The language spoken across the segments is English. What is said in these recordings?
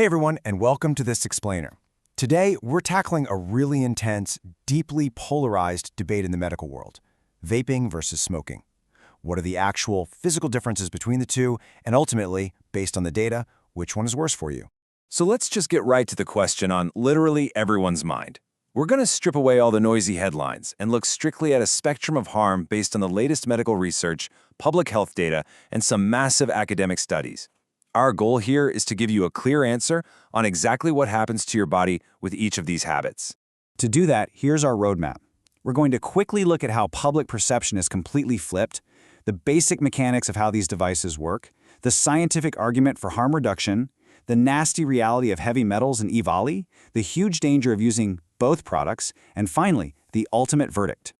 Hey everyone, and welcome to this explainer. Today, we're tackling a really intense, deeply polarized debate in the medical world: vaping versus smoking. What are the actual physical differences between the two, and ultimately, based on the data, which one is worse for you? So let's just get right to the question on literally everyone's mind. We're going to strip away all the noisy headlines and look strictly at a spectrum of harm based on the latest medical research, public health data, and some massive academic studies. Our goal here is to give you a clear answer on exactly what happens to your body with each of these habits. To do that, here's our roadmap. We're going to quickly look at how public perception is completely flipped, the basic mechanics of how these devices work, the scientific argument for harm reduction, the nasty reality of heavy metals and e-volley, the huge danger of using both products, and finally, the ultimate verdict.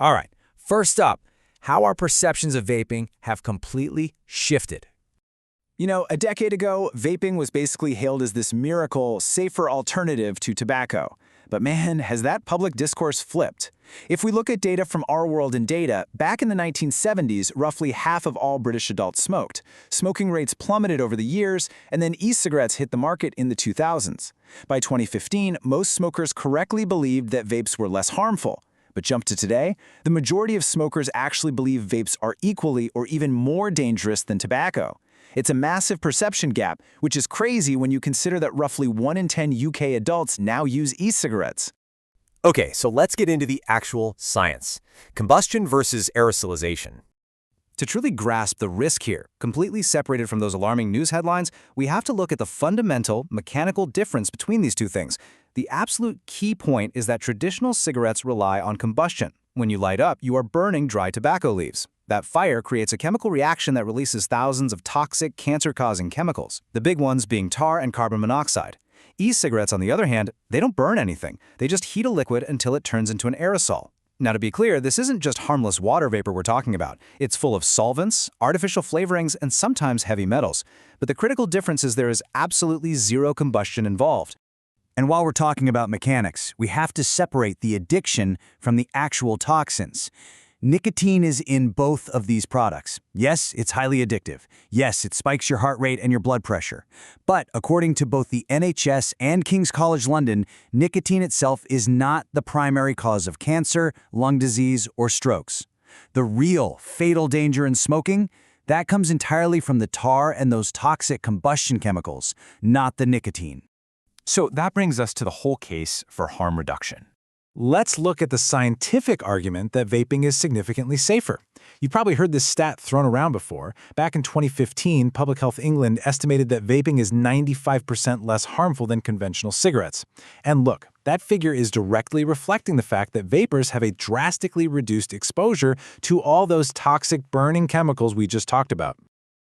All right, first up, how our perceptions of vaping have completely shifted. You know, a decade ago, vaping was basically hailed as this miracle, safer alternative to tobacco. But man, has that public discourse flipped. If we look at data from Our World in Data, back in the 1970s, roughly half of all British adults smoked. Smoking rates plummeted over the years, and then e-cigarettes hit the market in the 2000s. By 2015, most smokers correctly believed that vapes were less harmful. But jump to today, the majority of smokers actually believe vapes are equally or even more dangerous than tobacco. It's a massive perception gap, which is crazy when you consider that roughly 1 in 10 UK adults now use e-cigarettes. Okay, so let's get into the actual science. Combustion versus aerosolization. To truly grasp the risk here, completely separated from those alarming news headlines, we have to look at the fundamental, mechanical difference between these two things. The absolute key point is that traditional cigarettes rely on combustion. When you light up, you are burning dry tobacco leaves. That fire creates a chemical reaction that releases thousands of toxic, cancer-causing chemicals, the big ones being tar and carbon monoxide. E-cigarettes, on the other hand, they don't burn anything. They just heat a liquid until it turns into an aerosol. Now, to be clear, this isn't just harmless water vapor we're talking about. It's full of solvents, artificial flavorings, and sometimes heavy metals. But the critical difference is there is absolutely zero combustion involved. And while we're talking about mechanics, we have to separate the addiction from the actual toxins. Nicotine is in both of these products. Yes, it's highly addictive. Yes, it spikes your heart rate and your blood pressure. But according to both the NHS and King's College London, nicotine itself is not the primary cause of cancer, lung disease, or strokes. The real fatal danger in smoking, that comes entirely from the tar and those toxic combustion chemicals, not the nicotine. So that brings us to the whole case for harm reduction. Let's look at the scientific argument that vaping is significantly safer. You've probably heard this stat thrown around before. Back in 2015, Public Health England estimated that vaping is 95% less harmful than conventional cigarettes. And look, that figure is directly reflecting the fact that vapers have a drastically reduced exposure to all those toxic burning chemicals we just talked about.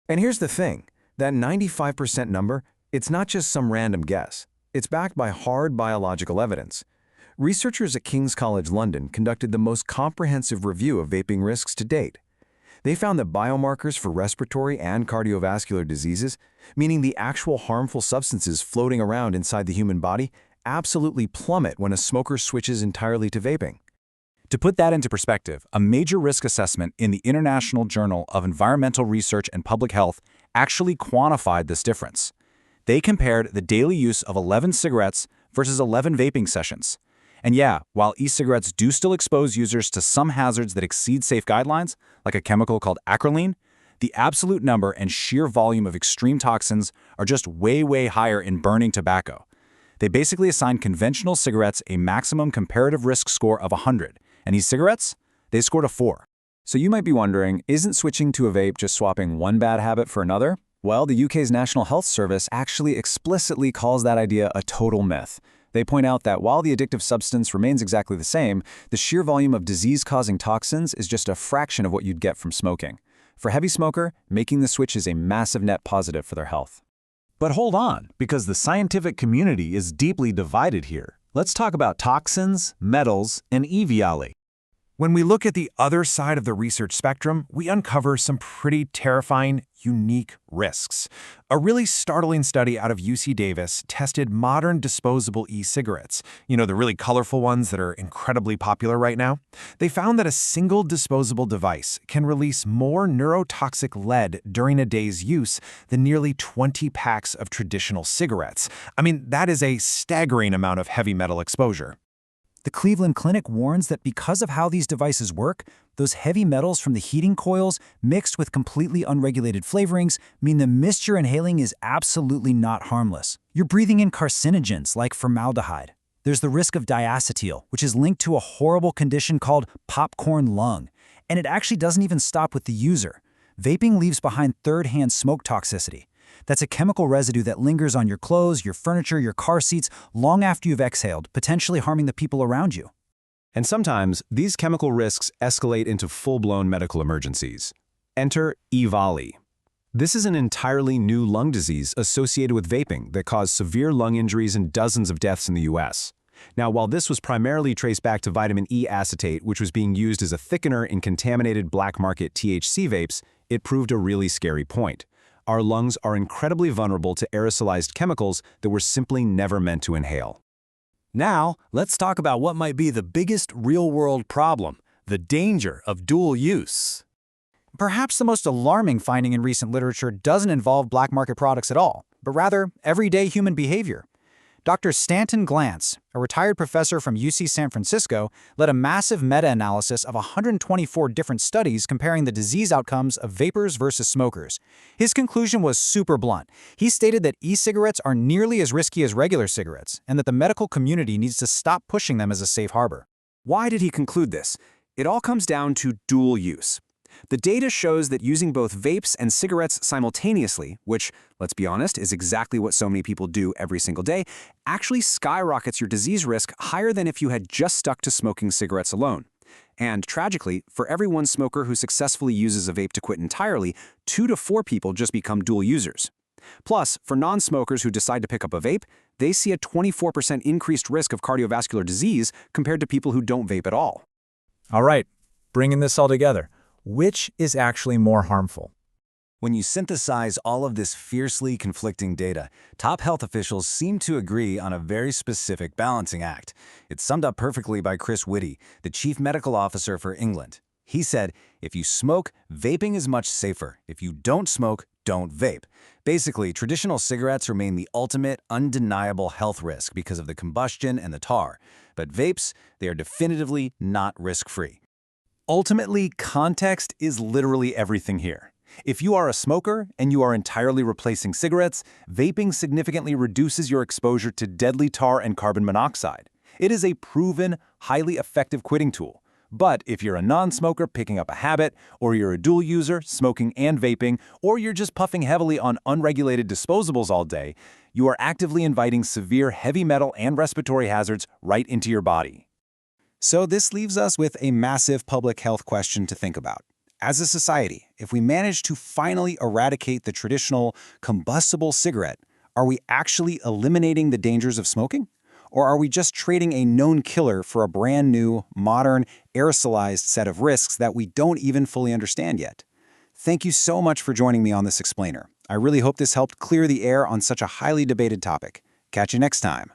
And here's the thing, that 95% number, it's not just some random guess. It's backed by hard biological evidence. Researchers at King's College London conducted the most comprehensive review of vaping risks to date. They found that biomarkers for respiratory and cardiovascular diseases, meaning the actual harmful substances floating around inside the human body, absolutely plummet when a smoker switches entirely to vaping. To put that into perspective, a major risk assessment in the International Journal of Environmental Research and Public Health actually quantified this difference. They compared the daily use of 11 cigarettes versus 11 vaping sessions. And yeah, while e-cigarettes do still expose users to some hazards that exceed safe guidelines, like a chemical called acrolein, the absolute number and sheer volume of extreme toxins are just way higher in burning tobacco. They basically assigned conventional cigarettes a maximum comparative risk score of 100, and e-cigarettes, they scored a 4. So you might be wondering, isn't switching to a vape just swapping one bad habit for another? Well, the UK's National Health Service actually explicitly calls that idea a total myth. They point out that while the addictive substance remains exactly the same, the sheer volume of disease-causing toxins is just a fraction of what you'd get from smoking. For a heavy smoker, making the switch is a massive net positive for their health. But hold on, because the scientific community is deeply divided here. Let's talk about toxins, metals, and e-volley. When we look at the other side of the research spectrum, we uncover some pretty terrifying, unique risks. A really startling study out of UC Davis tested modern disposable e-cigarettes, the really colorful ones that are incredibly popular right now. They found that a single disposable device can release more neurotoxic lead during a day's use than nearly 20 packs of traditional cigarettes. I mean, that is a staggering amount of heavy metal exposure. The Cleveland Clinic warns that because of how these devices work, those heavy metals from the heating coils mixed with completely unregulated flavorings mean the mist you're inhaling is absolutely not harmless. You're breathing in carcinogens like formaldehyde. There's the risk of diacetyl, which is linked to a horrible condition called popcorn lung. And it actually doesn't even stop with the user. Vaping leaves behind third-hand smoke toxicity. That's a chemical residue that lingers on your clothes, your furniture, your car seats, long after you've exhaled, potentially harming the people around you. And sometimes, these chemical risks escalate into full-blown medical emergencies. Enter EVALI. This is an entirely new lung disease associated with vaping that caused severe lung injuries and dozens of deaths in the U.S. Now, while this was primarily traced back to vitamin E acetate, which was being used as a thickener in contaminated black market THC vapes, it proved a really scary point. Our lungs are incredibly vulnerable to aerosolized chemicals that were simply never meant to inhale. Now, let's talk about what might be the biggest real-world problem, the danger of dual use. Perhaps the most alarming finding in recent literature doesn't involve black market products at all, but rather everyday human behavior. Dr. Stanton Glantz, a retired professor from UC San Francisco, led a massive meta-analysis of 124 different studies comparing the disease outcomes of vapers versus smokers. His conclusion was super blunt. He stated that e-cigarettes are nearly as risky as regular cigarettes, and that the medical community needs to stop pushing them as a safe harbor. Why did he conclude this? It all comes down to dual use. The data shows that using both vapes and cigarettes simultaneously, which, let's be honest, is exactly what so many people do every single day, actually skyrockets your disease risk higher than if you had just stuck to smoking cigarettes alone. And tragically, for every one smoker who successfully uses a vape to quit entirely, 2 to 4 people just become dual users. Plus, for non-smokers who decide to pick up a vape, they see a 24% increased risk of cardiovascular disease compared to people who don't vape at all. All right, bringing this all together. Which is actually more harmful? When you synthesize all of this fiercely conflicting data, top health officials seem to agree on a very specific balancing act. It's summed up perfectly by Chris Whitty, the Chief Medical Officer for England. He said, if you smoke, vaping is much safer. If you don't smoke, don't vape. Basically, traditional cigarettes remain the ultimate, undeniable health risk because of the combustion and the tar. But vapes, they are definitively not risk-free. Ultimately, context is literally everything here. If you are a smoker and you are entirely replacing cigarettes, vaping significantly reduces your exposure to deadly tar and carbon monoxide. It is a proven, highly effective quitting tool. But if you're a non-smoker picking up a habit, or you're a dual user smoking and vaping, or you're just puffing heavily on unregulated disposables all day, you are actively inviting severe heavy metal and respiratory hazards right into your body. So this leaves us with a massive public health question to think about. As a society, if we manage to finally eradicate the traditional combustible cigarette, are we actually eliminating the dangers of smoking? Or are we just trading a known killer for a brand new, modern, aerosolized set of risks that we don't even fully understand yet? Thank you so much for joining me on this explainer. I really hope this helped clear the air on such a highly debated topic. Catch you next time.